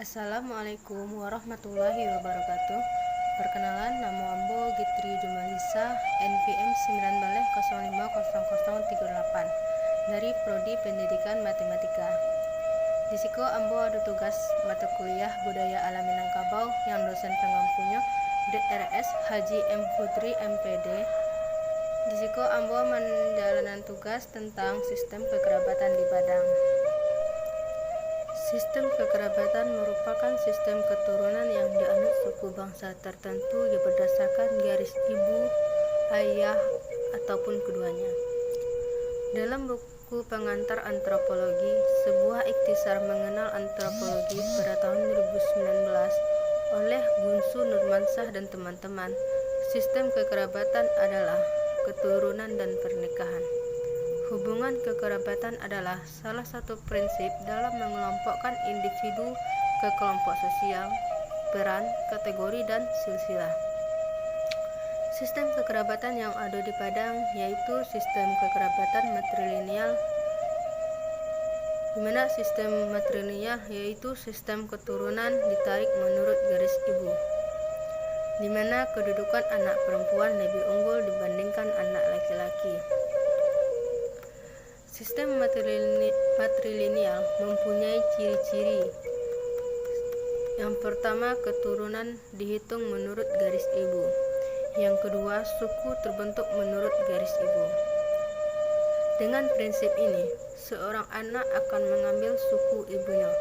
Assalamualaikum warahmatullahi wabarakatuh. Perkenalan, nama Ambo Gitri Jumalisa, NPM 19050038 dari Prodi Pendidikan Matematika. Di siko Ambo ada tugas mata kuliah Budaya Alam Minangkabau yang dosen pengampunya DRS Haji M. Putri MPD. Di siko Ambo menjalankan tugas tentang sistem kekerabatan di Padang. Sistem kekerabatan merupakan sistem keturunan yang dianut suku bangsa tertentu yang berdasarkan garis ibu, ayah, ataupun keduanya. Dalam buku pengantar antropologi, sebuah ikhtisar mengenal antropologi pada tahun 2019 oleh Gunsu Nurmansyah dan teman-teman, sistem kekerabatan adalah keturunan dan pernikahan. Hubungan kekerabatan adalah salah satu prinsip dalam mengelompokkan individu ke kelompok sosial, peran, kategori, dan silsilah. Sistem kekerabatan yang ada di Padang yaitu sistem kekerabatan matrilineal, di mana sistem matrilineal yaitu sistem keturunan ditarik menurut garis ibu, di mana kedudukan anak perempuan lebih unggul dibandingkan anak laki-laki. Sistem matrilineal mempunyai ciri-ciri. Yang pertama, keturunan dihitung menurut garis ibu. Yang kedua, suku terbentuk menurut garis ibu. Dengan prinsip ini, seorang anak akan mengambil suku ibunya.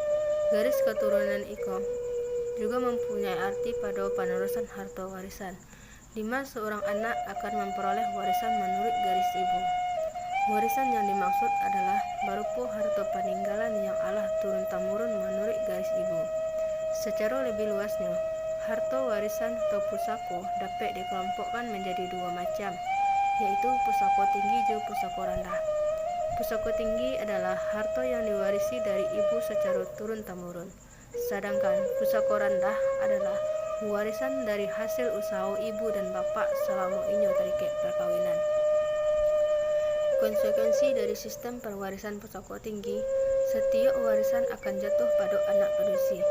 Garis keturunan itu juga mempunyai arti pada penerusan harta warisan, di mana seorang anak akan memperoleh warisan menurut garis ibu. Warisan yang dimaksud adalah berupa harta peninggalan yang Allah turun-temurun menurut garis ibu. Secara lebih luasnya, harta warisan atau pusaka dapat dikelompokkan menjadi dua macam, yaitu pusaka tinggi dan pusaka rendah. Pusaka tinggi adalah harta yang diwarisi dari ibu secara turun-temurun, sedangkan pusaka rendah adalah warisan dari hasil usaha ibu dan bapak selama inya terikat perkawinan. Konsekuensi dari sistem pewarisan pusaka tinggi, setiap warisan akan jatuh pada anak padusi.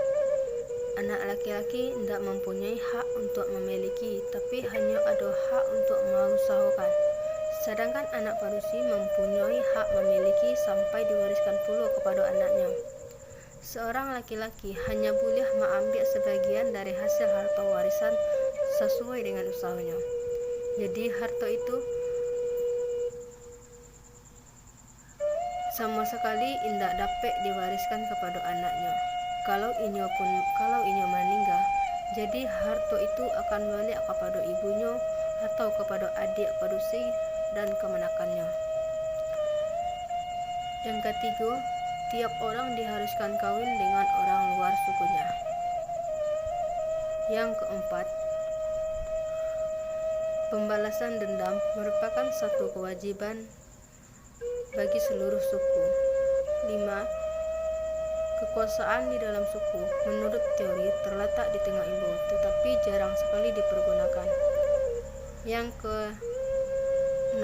Anak laki-laki tidak mempunyai hak untuk memiliki, tapi hanya ada hak untuk mengusahakan. Sedangkan anak padusi mempunyai hak memiliki sampai diwariskan pula kepada anaknya. Seorang laki-laki hanya boleh mengambil sebagian dari hasil harta warisan sesuai dengan usahanya. Jadi harta itu sama sekali tidak dapat diwariskan kepada anaknya. Kalau inya meninggal, jadi harta itu akan balik kepada ibunya atau kepada adik padusi dan kemenakannya. Yang ketiga, tiap orang diharuskan kawin dengan orang luar sukunya. Yang keempat, pembalasan dendam merupakan satu kewajiban bagi seluruh suku. 5. Kekuasaan di dalam suku menurut teori terletak di tengah ibu, tetapi jarang sekali dipergunakan. Yang ke-6,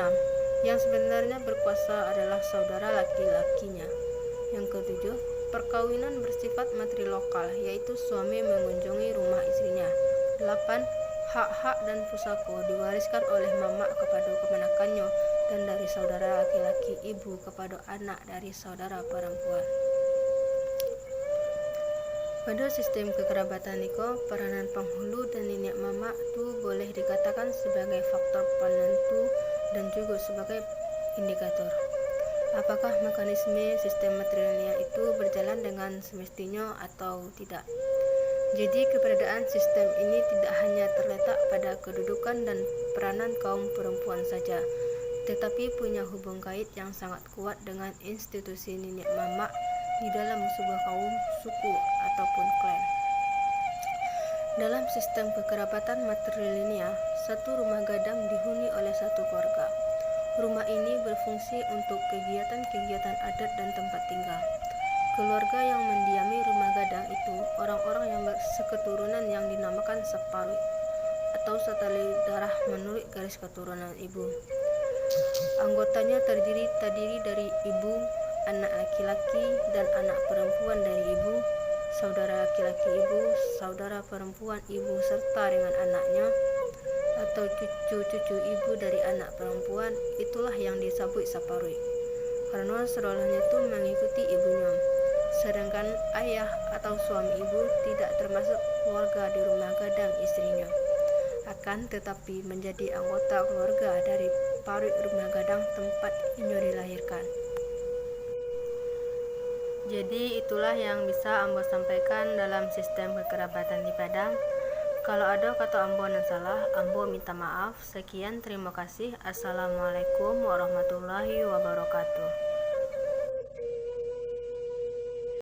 yang sebenarnya berkuasa adalah saudara laki-lakinya. Yang ke-7, perkawinan bersifat matrilokal, yaitu suami mengunjungi rumah istrinya. 8. Hak-hak dan pusaka diwariskan oleh mama kepada kemenakannya dan dari saudara laki-laki ibu kepada anak dari saudara perempuan. Pada sistem kekerabatan niko, peranan penghulu dan nenek mama itu boleh dikatakan sebagai faktor penentu dan juga sebagai indikator apakah mekanisme sistem matrilineal itu berjalan dengan semestinya atau tidak. Jadi keberadaan sistem ini tidak hanya terletak pada kedudukan dan peranan kaum perempuan saja, tetapi punya hubung kait yang sangat kuat dengan institusi nenek mama di dalam sebuah kaum, suku, ataupun klan. Dalam sistem kekerabatan matrilineal, satu rumah gadang dihuni oleh satu keluarga. Rumah ini berfungsi untuk kegiatan-kegiatan adat dan tempat tinggal. Keluarga yang mendiami rumah gadang itu orang-orang yang seketurunan yang dinamakan separuh atau setali darah menurut garis keturunan ibu. Anggotanya terdiri dari ibu, anak laki-laki dan anak perempuan dari ibu, saudara laki-laki ibu, saudara perempuan ibu serta dengan anaknya, atau cucu-cucu ibu dari anak perempuan, itulah yang disebut saparoi. Karena seolahnya itu mengikuti ibunya. Sedangkan ayah atau suami ibu tidak termasuk keluarga di rumah gadang istrinya, akan tetapi menjadi anggota keluarga dari paroi rumah gadang tempat Inyo dilahirkan. Jadi itulah yang bisa Ambo sampaikan dalam sistem kekerabatan di Padang. Kalau ada kata Ambo yang salah, Ambo minta maaf. Sekian, terima kasih. Assalamualaikum warahmatullahi wabarakatuh.